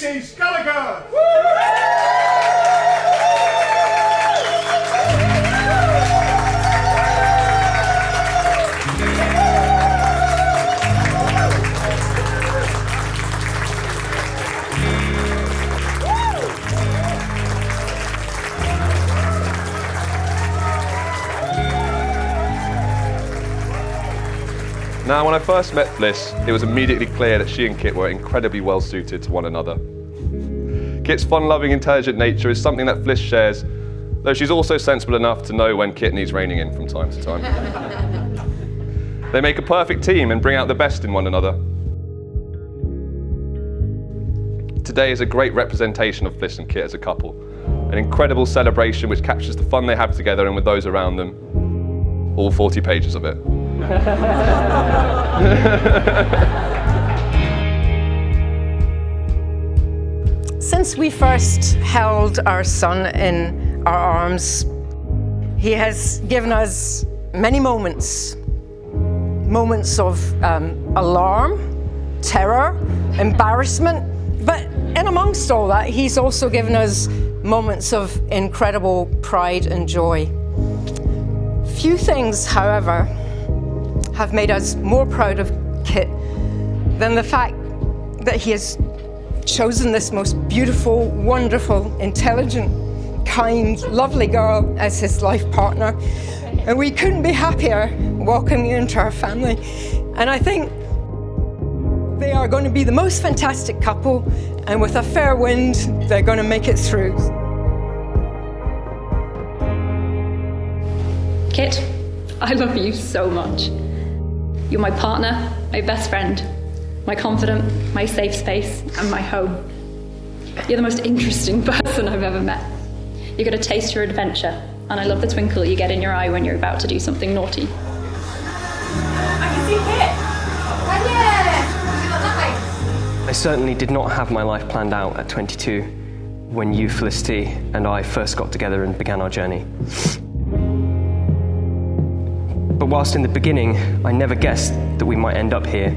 Mrs. Gallagher. Now, when I first met Fliss, it was immediately clear that she and Kit were incredibly well suited to one another. Kit's fun-loving, intelligent nature is something that Fliss shares, though she's also sensible enough to know when Kit needs reining in from time to time. They make a perfect team and bring out the best in one another. Today is a great representation of Fliss and Kit as a couple, an incredible celebration which captures the fun they have together and with those around them, all 40 pages of it. Since we first held our son in our arms, he has given us many moments of alarm, terror, embarrassment, but in amongst all that, he's also given us moments of incredible pride and joy. Few things, however, have made us more proud of Kit than the fact that he has chosen this most beautiful, wonderful, intelligent, kind, lovely girl as his life partner. And we couldn't be happier welcoming you into our family. And I think they are going to be the most fantastic couple, and with a fair wind, they're going to make it through. Kit, I love you so much. You're my partner, my best friend, my confidant, my safe space, and my home. You're the most interesting person I've ever met. You're going to taste your adventure, and I love the twinkle you get in your eye when you're about to do something naughty. I can see Kit. Oh yeah! I certainly did not have my life planned out at 22 when you, Felicity, and I first got together and began our journey. But whilst in the beginning, I never guessed that we might end up here,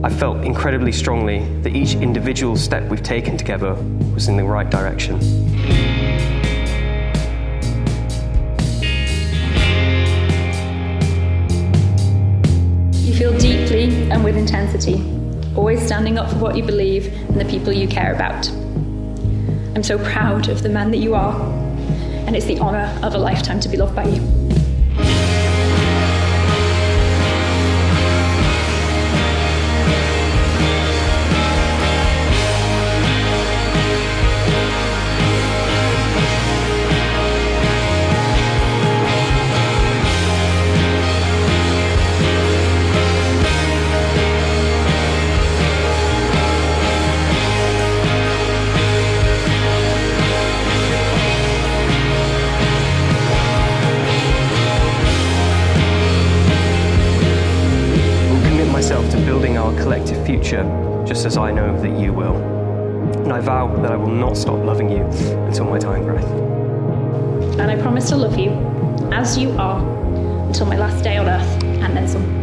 I felt incredibly strongly that each individual step we've taken together was in the right direction. You feel deeply and with intensity, always standing up for what you believe and the people you care about. I'm so proud of the man that you are, and it's the honour of a lifetime to be loved by you. To building our collective future, just as I know that you will. And I vow that I will not stop loving you until my dying breath. And I promise to love you as you are until my last day on earth, and then some.